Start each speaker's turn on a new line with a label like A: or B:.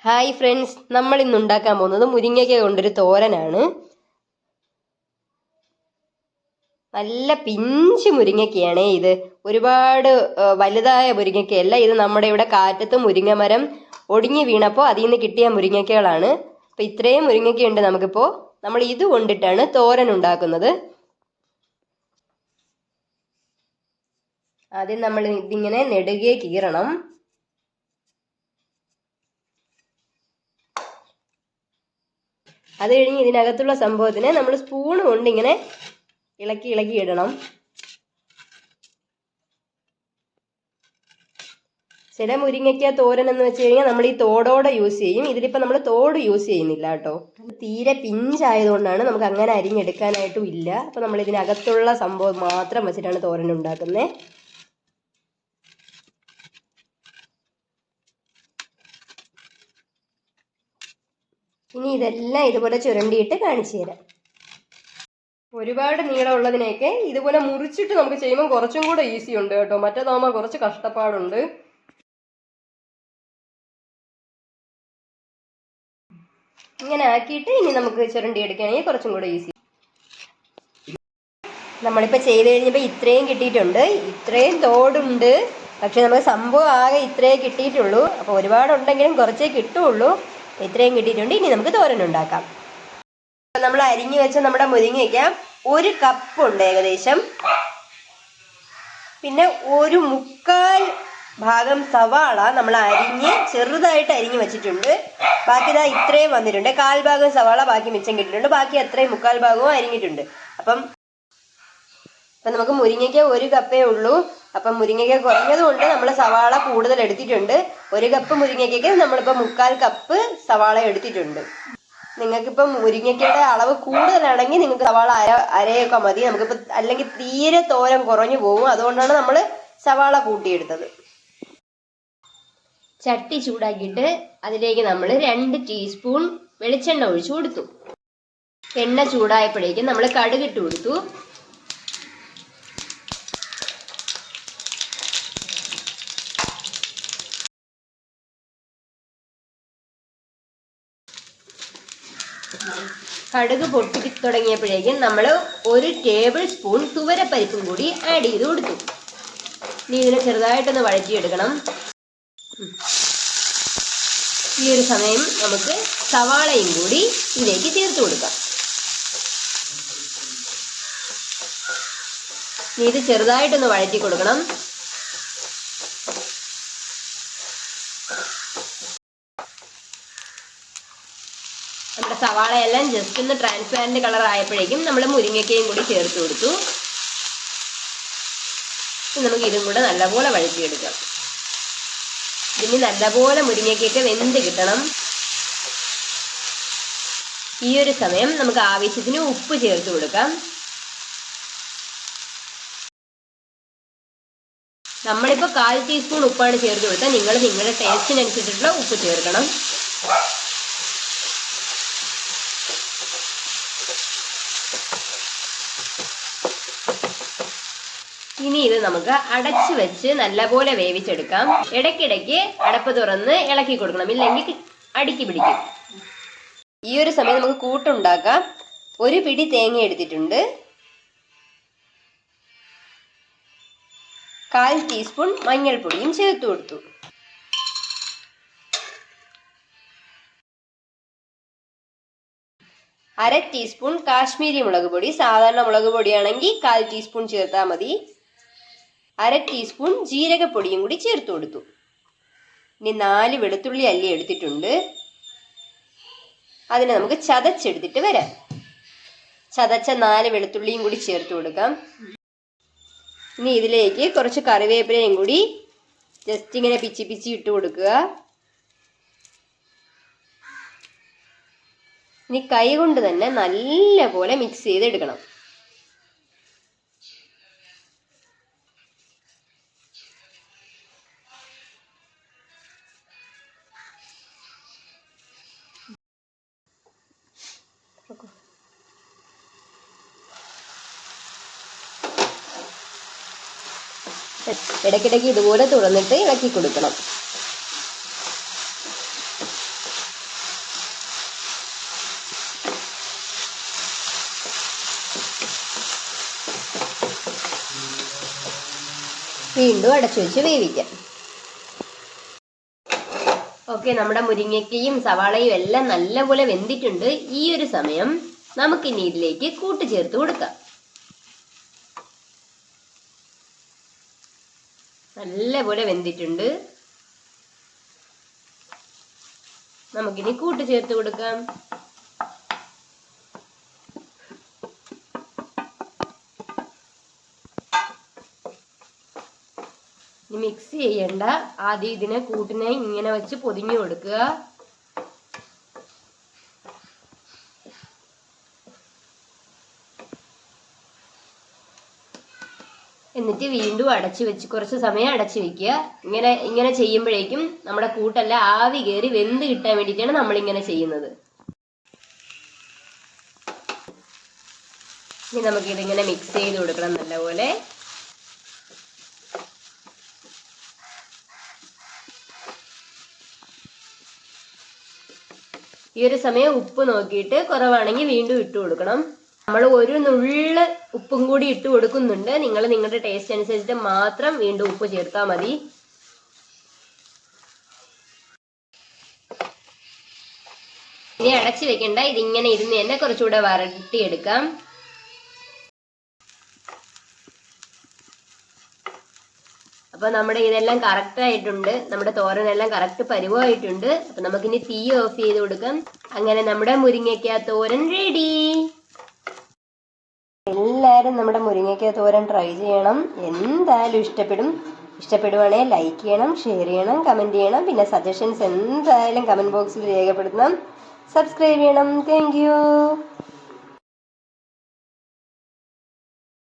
A: Hi friends, നമ്മൾ ഇന്ന് ഉണ്ടാക്കാൻ പോകുന്നത് മുരിങ്ങയ്ക്ക കൊണ്ടൊരു തോരനാണ്. നല്ല പിഞ്ച് മുരിങ്ങയ്ക്കയാണേ ഇത്. ഒരുപാട് വലുതായ മുരിങ്ങയ്ക്കയല്ല ഇത്. നമ്മുടെ ഇവിടെ കാറ്റത്ത് മുരിങ്ങമരം ഒടിഞ്ഞു വീണപ്പോൾ അതിൽ നിന്ന് കിട്ടിയ മുരിങ്ങയ്ക്കകളാണ്. അപ്പം ഇത്രയും മുരിങ്ങയ്ക്കയുണ്ട് നമുക്കിപ്പോൾ. നമ്മൾ ഇത് കൊണ്ടിട്ടാണ് തോരൻ ഉണ്ടാക്കുന്നത്. ആദ്യം നമ്മൾ ഇതിങ്ങനെ നെടുകെ കീറണം. അത് കഴിഞ്ഞ് ഇതിനകത്തുള്ള സംഭവത്തിനെ നമ്മൾ സ്പൂൺ കൊണ്ട് ഇങ്ങനെ ഇളക്കി ഇളക്കി ഇടണം. ചില മുരിങ്ങയ്ക്ക തോരൻ എന്ന് വെച്ച് കഴിഞ്ഞാൽ നമ്മൾ ഈ തോടോടെ യൂസ് ചെയ്യും. ഇതിലിപ്പോൾ നമ്മൾ തോട് യൂസ് ചെയ്യുന്നില്ല കേട്ടോ. തീരെ പിഞ്ചായതുകൊണ്ടാണ് നമുക്ക് അങ്ങനെ അരിഞ്ഞെടുക്കാനായിട്ടും ഇല്ല. അപ്പോൾ നമ്മൾ ഇതിനകത്തുള്ള സംഭവം മാത്രം വെച്ചിട്ടാണ് തോരൻ ഉണ്ടാക്കുന്നത്. ഇനി ഇതെല്ലാം ഇതുപോലെ ചുരണ്ടിയിട്ട് കാണിച്ചു തരാം. ഒരുപാട് നീളമുള്ളതിനെയൊക്കെ ഇതുപോലെ മുറിച്ചിട്ട് നമുക്ക് ചെയ്യുമ്പോൾ കുറച്ചും കൂടെ ഈസി ഉണ്ട് കേട്ടോ. മറ്റേതാകുമ്പോൾ കുറച്ച് കഷ്ടപ്പാടുണ്ട്. ഇങ്ങനെ ആക്കിയിട്ട് ഇനി നമുക്ക് ചുരണ്ടി എടുക്കുകയാണെങ്കിൽ കുറച്ചും കൂടെ ഈസി. നമ്മളിപ്പോൾ ചെയ്ത് കഴിഞ്ഞപ്പോൾ ഇത്രയും കിട്ടിയിട്ടുണ്ട്. ഇത്രയും തോടുണ്ട്. പക്ഷെ നമുക്ക് സംഭവം ആകെ ഇത്രയേ കിട്ടിയിട്ടുള്ളൂ. അപ്പോൾ ഒരുപാടുണ്ടെങ്കിലും കുറച്ചേ കിട്ടുള്ളൂ. ഇത്രയും കിട്ടിയിട്ടുണ്ട്. ഇനി നമുക്ക് തോരൻ ഉണ്ടാക്കാം. നമ്മൾ അരിഞ്ഞു വെച്ച നമ്മുടെ മുരിങ്ങയ്ക്ക 1 കപ്പുണ്ട് ഏകദേശം. പിന്നെ 1/4 ഭാഗം സവാള നമ്മൾ ചെറുതായിട്ട് അരിഞ്ഞു വെച്ചിട്ടുണ്ട്. ബാക്കി ഇതാ ഇത്രയും വന്നിട്ടുണ്ട്. 1/4 ഭാഗം സവാള, ബാക്കി മിച്ചം കിട്ടിയിട്ടുണ്ട്. ബാക്കി അത്രയും 1/4 ഭാഗവും അരിഞ്ഞിട്ടുണ്ട്. അപ്പം നമുക്ക് മുരിങ്ങയ്ക്ക 1 കപ്പേ ഉള്ളൂ. അപ്പം മുരിങ്ങയ്ക്ക കുറഞ്ഞതുകൊണ്ട് നമ്മൾ സവാള കൂടുതൽ എടുത്തിട്ടുണ്ട്. 1 കപ്പ് മുരിങ്ങയ്ക്കയ്ക്ക് നമ്മളിപ്പോൾ 1/4 കപ്പ് സവാള എടുത്തിട്ടുണ്ട്. നിങ്ങൾക്കിപ്പം മുരിങ്ങയ്ക്കയുടെ അളവ് കൂടുതലാണെങ്കിൽ നിങ്ങൾക്ക് സവാള അരയൊക്കെ മതി. നമുക്കിപ്പോൾ അല്ലെങ്കിൽ തീരെ തോരൻ കുറഞ്ഞു പോകും. അതുകൊണ്ടാണ് നമ്മൾ സവാള കൂട്ടിയെടുത്തത്. ചട്ടി ചൂടാക്കിയിട്ട് അതിലേക്ക് നമ്മൾ 2 ടീസ്പൂൺ വെളിച്ചെണ്ണ ഒഴിച്ചു കൊടുത്തു. എണ്ണ ചൂടായപ്പോഴേക്കും നമ്മൾ കടുകിട്ട് കൊടുത്തു. കടുക് പൊട്ടി തുടങ്ങിയപ്പോഴേക്കും നമ്മൾ 1 ടേബിൾ സ്പൂൺ തുവരപ്പരിപ്പും കൂടി ആഡ് ചെയ്ത് കൊടുത്തു. ഇനി ഇതിനെ ചെറുതായിട്ടൊന്ന് വഴറ്റിയെടുക്കണം. ഈ ഒരു സമയം നമുക്ക് സവാളയും കൂടി ഇതിലേക്ക് ചേർത്ത് കൊടുക്കാം. ഇനി ഇത് ചെറുതായിട്ടൊന്ന് വഴറ്റി കൊടുക്കണം. നമ്മുടെ സവാളയെല്ലാം ജസ്റ്റ് ഒന്ന് ട്രാൻസ്പാരന്റ് കളർ ആയപ്പോഴേക്കും നമ്മൾ മുരിങ്ങയ്ക്കയും കൂടി ചേർത്ത് കൊടുത്തു. നമുക്ക് ഇതും കൂടെ നല്ലപോലെ വഴറ്റിയെടുക്കാം. ഇനി നല്ലപോലെ മുരിങ്ങയ്ക്കൊക്കെ വെന്ത് കിട്ടണം. ഈ ഒരു സമയം നമുക്ക് ആവശ്യത്തിന് ഉപ്പ് ചേർത്ത് കൊടുക്കാം. നമ്മളിപ്പോൾ 1/4 ടീസ്പൂൺ ഉപ്പാണ് ചേർത്ത് കൊടുത്താൽ നിങ്ങൾ നിങ്ങളുടെ ടേസ്റ്റിനനുസരിച്ചിട്ടുള്ള ഉപ്പ് ചേർക്കണം. ഇനി ഇത് നമുക്ക് അടച്ചു വെച്ച് നല്ലപോലെ വേവിച്ചെടുക്കാം. ഇടയ്ക്കിടയ്ക്ക് അടപ്പ് തുറന്ന് ഇളക്കി കൊടുക്കണം, ഇല്ലെങ്കിൽ അടുക്കി പിടിക്കും. ഈ ഒരു സമയം നമുക്ക് കൂട്ടുണ്ടാക്കാം. 1 പിടി തേങ്ങ എടുത്തിട്ടുണ്ട്. 1/4 ടീസ്പൂൺ മഞ്ഞൾപ്പൊടിയും ചേർത്ത് കൊടുത്തു. അര ടീസ്പൂൺ കാശ്മീരി മുളക് പൊടി. സാധാരണ മുളക് പൊടിയാണെങ്കിൽ 1/4 ടീസ്പൂൺ ചേർത്താൽ മതി. അര ടീസ്പൂൺ ജീരകപ്പൊടിയും കൂടി ചേർത്ത് കൊടുത്തു. ഇനി 4 വെളുത്തുള്ളി അല്ലി എടുത്തിട്ടുണ്ട്. അതിനെ നമുക്ക് ചതച്ചെടുത്തിട്ട് വരാം. ചതച്ച 4 വെളുത്തുള്ളിയും കൂടി ചേർത്ത് കൊടുക്കാം. ഇനി ഇതിലേക്ക് കുറച്ച് കറിവേപ്പിലയും കൂടി ജസ്റ്റ് ഇങ്ങനെ പിച്ചി പിച്ചി ഇട്ട് കൊടുക്കുക. ഇനി കൈ കൊണ്ട് തന്നെ നല്ല പോലെ മിക്സ് ചെയ്തെടുക്കണം. ഇടയ്ക്കിടയ്ക്ക് ഇതുപോലെ തുറന്നിട്ട് ഇളക്കി കൊടുക്കണം. വീണ്ടും അടച്ചു വെച്ച് വേവിക്കാം. ഓക്കെ, നമ്മുടെ മുരിങ്ങയ്ക്കയും സവാളയും എല്ലാം നല്ലപോലെ വെന്തിട്ടുണ്ട്. ഈ ഒരു സമയം നമുക്കിനി ഇതിലേക്ക് കൂട്ട് ചേർത്ത് കൊടുക്കാം. നല്ലപോലെ വെന്തിട്ടുണ്ട്. നമുക്കിനി കൂട്ട് ചേർത്ത് കൊടുക്കാം. മിക്സ് ചെയ്യണ്ട, ആദ്യം ഇതിനെ കൂട്ടിനെ ഇങ്ങനെ വെച്ച് പൊതിഞ്ഞു കൊടുക്കുക. എന്നിട്ട് വീണ്ടും അടച്ചു വെച്ച് കുറച്ച് സമയം അടച്ചു വെക്കുക. ഇങ്ങനെ ചെയ്യുമ്പോഴേക്കും നമ്മുടെ കൂട്ടെല്ലാം ആവി കയറി വെന്ത് കിട്ടാൻ വേണ്ടിയിട്ടാണ് നമ്മളിങ്ങനെ ചെയ്യുന്നത്. ഇനി നമുക്കിതിങ്ങനെ മിക്സ് ചെയ്ത് കൊടുക്കണം നല്ലപോലെ. ഈ ഒരു സമയം ഉപ്പ് നോക്കിയിട്ട് കുറവാണെങ്കിൽ വീണ്ടും ഇട്ട് കൊടുക്കണം. നമ്മൾ ഒരു നുള്ള് ഉപ്പും കൂടി ഇട്ട് കൊടുക്കുന്നുണ്ട്. നിങ്ങൾ നിങ്ങളുടെ ടേസ്റ്റ് അനുസരിച്ചിട്ട് മാത്രം വീണ്ടും ഉപ്പ് ചേർത്താൽ മതി. ഇനി അടച്ചു വെക്കണ്ട, ഇതിങ്ങനെ ഇരുന്ന് തന്നെ കുറച്ചുകൂടെ വരട്ടിയെടുക്കാം. അപ്പൊ നമ്മുടെ ഇതെല്ലാം കറക്റ്റ് ആയിട്ടുണ്ട്. നമ്മുടെ തോരനെല്ലാം കറക്റ്റ് പരുവമായിട്ടുണ്ട്. അപ്പൊ നമുക്കിനി തീ ഓഫ് ചെയ്ത് കൊടുക്കാം. അങ്ങനെ നമ്മുടെ മുരിങ്ങയ്ക്ക തോരൻ റെഡി. എല്ലാവരും നമ്മുടെ മുരിങ്ങയ്ക്ക തോരൻ ട്രൈ ചെയ്യണം. എന്തായാലും ഇഷ്ടപ്പെടുവാണെങ്കിൽ ലൈക്ക് ചെയ്യണം, ഷെയർ ചെയ്യണം, കമന്റ് ചെയ്യണം. പിന്നെ സജഷൻസ് എന്തായാലും കമന്റ് ബോക്സിൽ രേഖപ്പെടുത്തണം. സബ്സ്ക്രൈബ് ചെയ്യണം. Thank you.